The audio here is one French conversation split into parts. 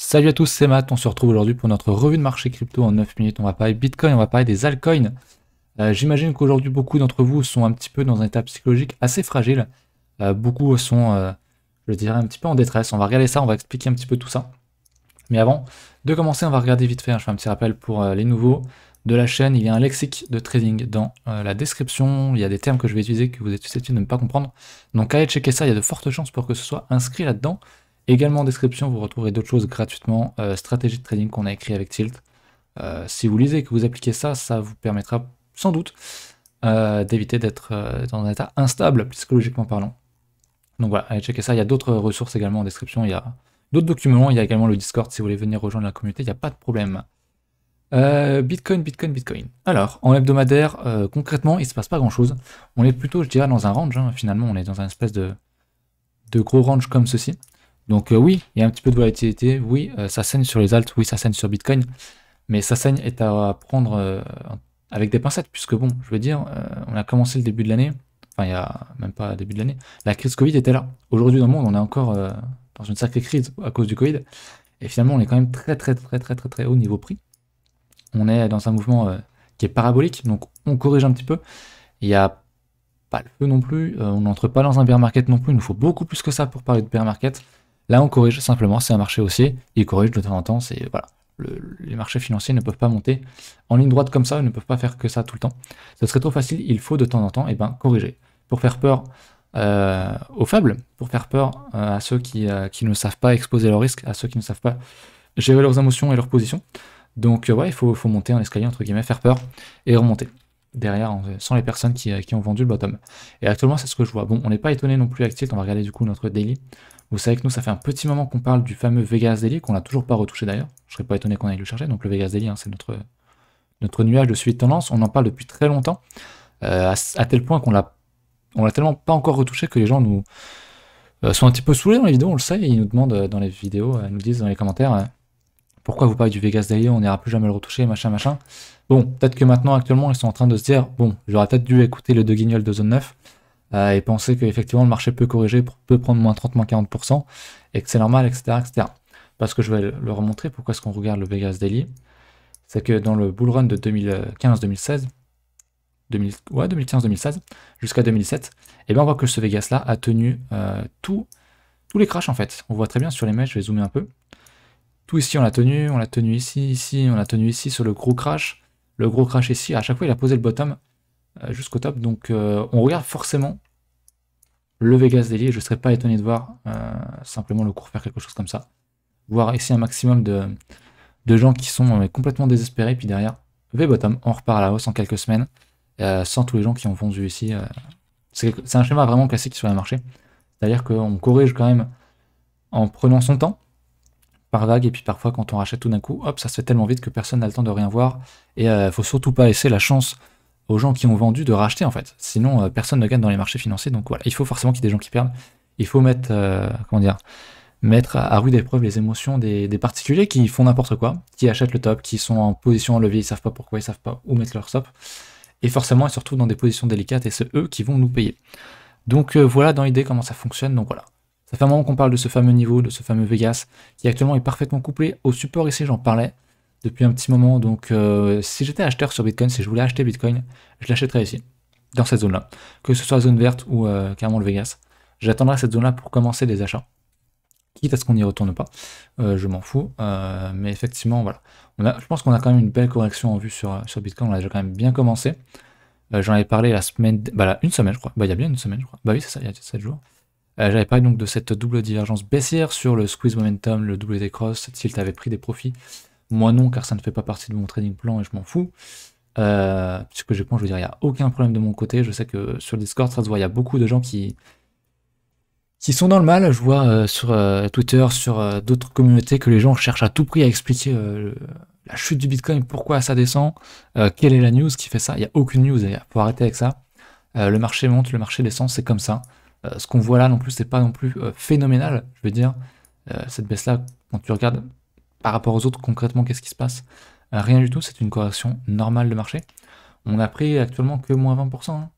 Salut à tous, c'est Matt, on se retrouve aujourd'hui pour notre revue de marché crypto en 9 minutes. On va parler Bitcoin, on va parler des altcoins. J'imagine qu'aujourd'hui beaucoup d'entre vous sont un petit peu dans un état psychologique assez fragile. Beaucoup sont, je dirais, un petit peu en détresse. On va regarder ça, on va expliquer un petit peu tout ça. Mais avant de commencer, on va regarder vite fait, je fais un petit rappel pour les nouveaux de la chaîne. Il y a un lexique de trading dans la description. Il y a des termes que je vais utiliser que vous êtes susceptibles de ne pas comprendre. Donc allez checker ça, il y a de fortes chances pour que ce soit inscrit là-dedans. Également en description, vous retrouverez d'autres choses gratuitement, stratégie de trading qu'on a écrit avec Tilt. Si vous lisez et que vous appliquez ça, ça vous permettra sans doute d'éviter d'être dans un état instable psychologiquement parlant. Donc voilà, allez checker ça. Il y a d'autres ressources également en description. Il y a d'autres documents. Il y a également le Discord si vous voulez venir rejoindre la communauté. Il n'y a pas de problème. Bitcoin. Alors, en hebdomadaire, concrètement, il se passe pas grand-chose. On est plutôt, je dirais, dans un range. Finalement, on est dans un espèce de gros range comme ceci. Donc oui, il y a un petit peu de volatilité, oui, ça saigne sur les alts, oui, ça saigne sur Bitcoin, mais ça saigne est à prendre avec des pincettes, puisque bon, je veux dire, on a commencé le début de l'année, enfin il y a même pas début de l'année, la crise Covid était là. Aujourd'hui dans le monde, on est encore dans une sacrée crise à cause du Covid, et finalement on est quand même très haut niveau prix. On est dans un mouvement qui est parabolique, donc on corrige un petit peu, il n'y a pas le feu non plus, on n'entre pas dans un bear market non plus, il nous faut beaucoup plus que ça pour parler de bear market. Là, on corrige simplement, c'est un marché haussier, il corrige de temps en temps, c'est voilà. Les marchés financiers ne peuvent pas monter en ligne droite comme ça, ils ne peuvent pas faire que ça tout le temps. Ce serait trop facile, il faut de temps en temps corriger. Pour faire peur aux faibles, pour faire peur à ceux qui ne savent pas exposer leurs risques, à ceux qui ne savent pas gérer leurs émotions et leurs positions. Donc ouais, il faut monter en escalier, entre guillemets, faire peur et remonter derrière sans les personnes qui ont vendu le bottom. Et actuellement, c'est ce que je vois. Bon, on n'est pas étonné non plus avec Tilt, on va regarder du coup notre daily. Vous savez que nous, ça fait un petit moment qu'on parle du fameux Vegas Daily, qu'on n'a toujours pas retouché d'ailleurs. Je serais pas étonné qu'on aille le chercher. Donc le Vegas Daily, c'est notre nuage de suivi de tendance. On en parle depuis très longtemps, à tel point qu'on l'a tellement pas encore retouché que les gens nous sont un petit peu saoulés dans les vidéos, on le sait, et ils nous demandent dans les vidéos, ils nous disent dans les commentaires, pourquoi vous parlez du Vegas Daily, on n'ira plus jamais le retoucher, machin. Bon, peut-être que maintenant, actuellement, ils sont en train de se dire, bon, j'aurais peut-être dû écouter le De Guignol de Zone 9, et penser qu'effectivement le marché peut corriger, peut prendre moins 30, moins 40%, et que c'est normal, etc. Parce que je vais le remontrer, pourquoi est-ce qu'on regarde le Vegas Daily, c'est que dans le bull run de 2015-2016, 2015-2016, jusqu'à 2007, et bien on voit que ce Vegas-là a tenu tous les crashs en fait. On voit très bien sur les mèches, je vais zoomer un peu. Tout ici on l'a tenu ici, on l'a tenu ici sur le gros crash ici, à chaque fois il a posé le bottom jusqu'au top, donc on regarde forcément le Vegas Daily, et je ne serais pas étonné de voir simplement le cours faire quelque chose comme ça, voir ici un maximum de gens qui sont complètement désespérés, puis derrière, V-bottom, on repart à la hausse en quelques semaines, sans tous les gens qui ont vendu ici. C'est un schéma vraiment classique sur le marché, c'est-à-dire qu'on corrige quand même en prenant son temps, par vague, et puis parfois quand on rachète tout d'un coup, hop, ça se fait tellement vite que personne n'a le temps de rien voir, et faut surtout pas laisser la chance aux gens qui ont vendu de racheter en fait, sinon personne ne gagne dans les marchés financiers, donc voilà, il faut forcément qu'il y ait des gens qui perdent, il faut mettre, mettre à rude épreuve les émotions des particuliers qui font n'importe quoi, qui achètent le top, qui sont en position en levier, ils savent pas pourquoi, ils savent pas où mettre leur stop, et forcément ils se retrouvent dans des positions délicates, et c'est eux qui vont nous payer. Donc voilà dans l'idée comment ça fonctionne, donc voilà. Ça fait un moment qu'on parle de ce fameux niveau, de ce fameux Vegas, qui actuellement est parfaitement couplé au support ici, j'en parlais depuis un petit moment, donc si j'étais acheteur sur Bitcoin, si je voulais acheter Bitcoin, je l'achèterais ici, dans cette zone-là. Que ce soit la zone verte ou carrément le Vegas. J'attendrai cette zone-là pour commencer des achats. Quitte à ce qu'on n'y retourne pas, je m'en fous, mais effectivement, voilà. Je pense qu'on a quand même une belle correction en vue sur Bitcoin, on a déjà quand même bien commencé. J'en avais parlé la semaine, une semaine je crois, il y a bien une semaine je crois, oui c'est ça, il y a 7 jours. J'avais parlé donc de cette double divergence baissière sur le squeeze momentum, le WD cross, Tilt avait pris des profits. Moi non, car ça ne fait pas partie de mon trading plan et je m'en fous. Puisque je veux dire, il n'y a aucun problème de mon côté. Je sais que sur le Discord, ça se voit, il y a beaucoup de gens qui sont dans le mal. Je vois sur Twitter, sur d'autres communautés, que les gens cherchent à tout prix à expliquer la chute du Bitcoin, pourquoi ça descend, quelle est la news qui fait ça. Il n'y a aucune news, il faut arrêter avec ça. Le marché monte, le marché descend, c'est comme ça. Ce qu'on voit là non plus, c'est pas non plus phénoménal, je veux dire. Cette baisse-là, quand tu regardes par rapport aux autres, concrètement, qu'est-ce qui se passe? Rien du tout, c'est une correction normale de marché. On a pris actuellement que moins 20%, hein.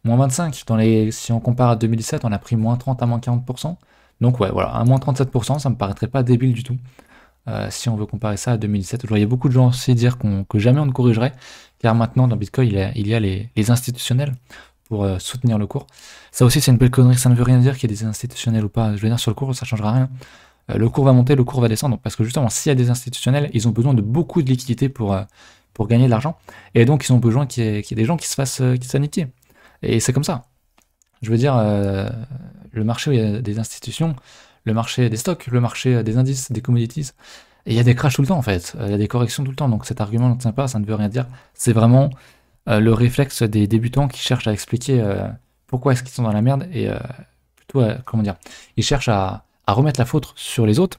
Moins 25%. Si on compare à 2017, on a pris moins 30 à moins 40%. Donc ouais, voilà, à moins 37%, ça me paraîtrait pas débile du tout. si on veut comparer ça à 2017. Je voyais beaucoup de gens aussi dire que jamais on ne corrigerait, car maintenant dans Bitcoin il y a les institutionnels pour soutenir le cours. Ça aussi c'est une belle connerie, ça ne veut rien dire qu'il y ait des institutionnels ou pas. Je veux dire, sur le cours ça changera rien. Le cours va monter, le cours va descendre, parce que justement s'il y a des institutionnels, ils ont besoin de beaucoup de liquidités pour gagner de l'argent, et donc ils ont besoin qu'il y ait des gens qui se fassent niquer. Et c'est comme ça. Je veux dire, le marché où il y a des institutions, le marché des stocks, le marché des indices, des commodities, et il y a des crashs tout le temps en fait, il y a des corrections tout le temps, donc cet argument ne tient pas, ça ne veut rien dire. C'est vraiment le réflexe des débutants qui cherchent à expliquer pourquoi est-ce qu'ils sont dans la merde, et plutôt, comment dire, ils cherchent à remettre la faute sur les autres,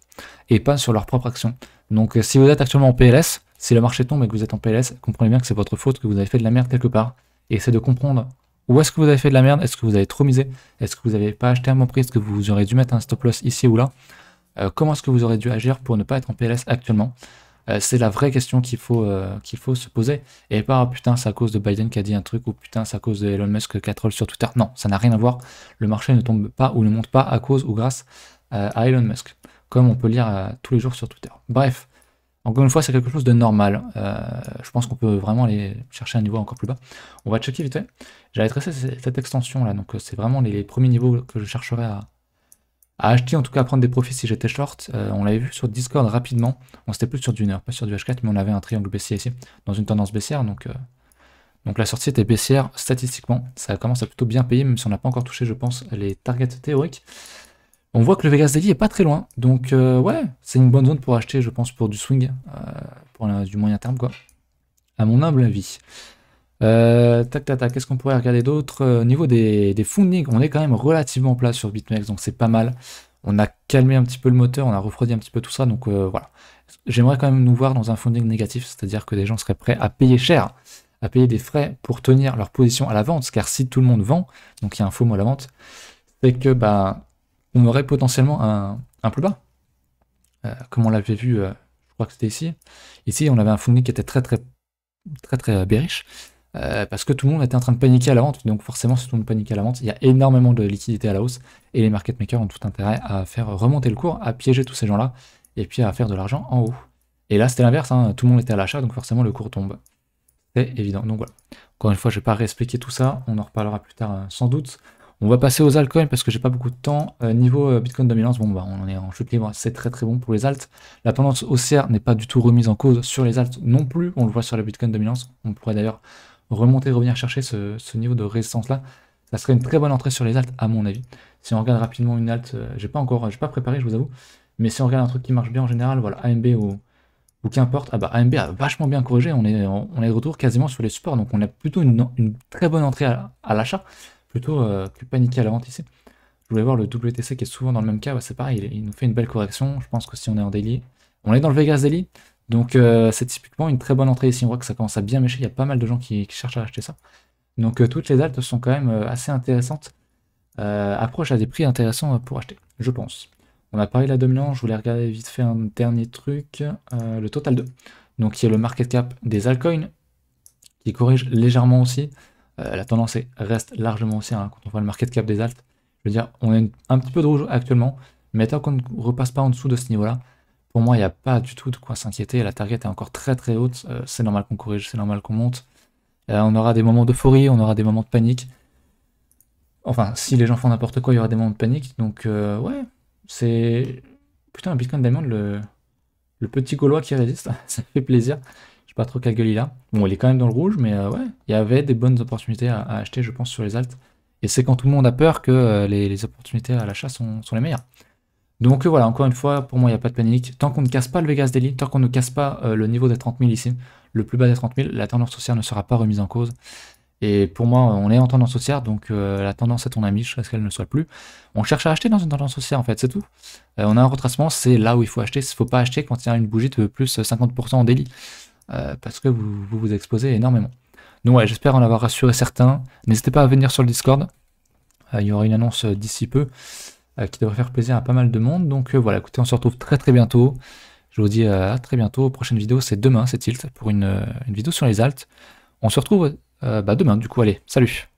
et pas sur leur propre action. Donc si vous êtes actuellement en PLS, si le marché tombe et que vous êtes en PLS, comprenez bien que c'est votre faute, que vous avez fait de la merde quelque part, et essayez de comprendre où est-ce que vous avez fait de la merde, est-ce que vous avez trop misé, est-ce que vous n'avez pas acheté à bon prix, est-ce que vous aurez dû mettre un stop loss ici ou là, comment est-ce que vous aurez dû agir pour ne pas être en PLS actuellement. C'est la vraie question qu'il faut se poser, et pas putain c'est à cause de Biden qui a dit un truc, ou putain c'est à cause de Elon Musk qui a troll sur Twitter. Non, ça n'a rien à voir, le marché ne tombe pas ou ne monte pas à cause ou grâce à Elon Musk, comme on peut lire tous les jours sur Twitter. Bref, encore une fois c'est quelque chose de normal, je pense qu'on peut vraiment aller chercher un niveau encore plus bas. On va checker vite fait, j'avais tracé cette extension là, donc c'est vraiment les premiers niveaux que je chercherai à acheter, en tout cas à prendre des profits si j'étais short. On l'avait vu sur Discord rapidement, on c'était plus sur du heure, pas sur du H4, mais on avait un triangle baissier ici, dans une tendance baissière, donc la sortie était baissière statistiquement, ça commence à plutôt bien payer, même si on n'a pas encore touché je pense les targets théoriques. On voit que le Vegas Daily est pas très loin, donc ouais, c'est une bonne zone pour acheter je pense pour du swing, pour du moyen terme quoi, à mon humble avis. Tac tac tac, qu'est-ce qu'on pourrait regarder d'autre? Au niveau des fundings, on est quand même relativement plat sur BitMEX, donc c'est pas mal. On a calmé un petit peu le moteur, on a refroidi un petit peu tout ça, donc voilà. J'aimerais quand même nous voir dans un funding négatif, c'est-à-dire que des gens seraient prêts à payer cher, à payer des frais pour tenir leur position à la vente, car si tout le monde vend, donc il y a un FOMO à la vente, c'est que bah on aurait potentiellement un plus bas. Comme on l'avait vu, je crois que c'était ici. Ici, on avait un funding qui était très bearish. Parce que tout le monde était en train de paniquer à la vente, donc forcément si tout le monde paniquait à la vente, il y a énormément de liquidités à la hausse, et les market makers ont tout intérêt à faire remonter le cours, à piéger tous ces gens-là, et puis à faire de l'argent en haut. Et là c'était l'inverse, hein, tout le monde était à l'achat, donc forcément le cours tombe. C'est évident, donc voilà. Encore une fois, je vais pas réexpliquer tout ça, on en reparlera plus tard sans doute. On va passer aux altcoins parce que j'ai pas beaucoup de temps. Niveau Bitcoin dominance, bon bah on est en chute libre, c'est très bon pour les alts. La tendance haussière n'est pas du tout remise en cause sur les alts non plus, on le voit sur la Bitcoin dominance, on pourrait d'ailleurs remonter, revenir chercher ce niveau de résistance là, ça serait une très bonne entrée sur les alts à mon avis. Si on regarde rapidement une alt, j'ai pas préparé je vous avoue, mais si on regarde un truc qui marche bien en général, voilà, AMB ou qu'importe, ah bah AMB a vachement bien corrigé, on est de retour quasiment sur les supports, donc on a plutôt une très bonne entrée à l'achat, plutôt que paniquer à la vente ici. Je voulais voir le WTC qui est souvent dans le même cas, bah c'est pareil, il nous fait une belle correction, je pense que si on est en daily, on est dans le Vegas Daily, donc c'est typiquement une très bonne entrée ici, on voit que ça commence à bien mécher, il y a pas mal de gens qui cherchent à acheter ça. Donc toutes les altes sont quand même assez intéressantes, approche à des prix intéressants pour acheter, je pense. On a parlé de la dominance, je voulais regarder vite fait un dernier truc, le total 2. Donc il y a le market cap des altcoins, qui corrige légèrement aussi, la tendance reste largement haussière hein, quand on voit le market cap des alts. Je veux dire, on a un petit peu de rouge actuellement, mais tant qu'on ne repasse pas en dessous de ce niveau-là, pour moi, il n'y a pas du tout de quoi s'inquiéter. La target est encore très haute. C'est normal qu'on corrige, c'est normal qu'on monte. On aura des moments d'euphorie, on aura des moments de panique. Enfin, si les gens font n'importe quoi, il y aura des moments de panique. Donc, ouais, c'est... Putain, un Bitcoin Diamond, le petit Gaulois qui résiste, ça fait plaisir. Je sais pas trop quelle gueule il a. Bon, il est quand même dans le rouge, mais ouais, il y avait des bonnes opportunités à acheter, je pense, sur les alts. Et c'est quand tout le monde a peur que les opportunités à l'achat sont les meilleures. Donc voilà, encore une fois, pour moi, il n'y a pas de panique. Tant qu'on ne casse pas le Vegas Daily, tant qu'on ne casse pas le niveau des 30 000 ici, le plus bas des 30 000, la tendance haussière ne sera pas remise en cause. Et pour moi, on est en tendance haussière, donc la tendance est ton amie, jusqu'à ce qu'elle ne soit plus. On cherche à acheter dans une tendance haussière, en fait, c'est tout. On a un retracement, c'est là où il faut acheter. Il ne faut pas acheter quand il y a une bougie de plus 50% en daily, parce que vous exposez énormément. Donc ouais, j'espère en avoir rassuré certains. N'hésitez pas à venir sur le Discord. Il y aura une annonce d'ici peu. Qui devrait faire plaisir à pas mal de monde. Donc voilà, écoutez, on se retrouve très bientôt. Je vous dis à très bientôt. Prochaine vidéo, c'est demain, c'est Tilt, pour une vidéo sur les alts. On se retrouve demain, du coup, allez, salut!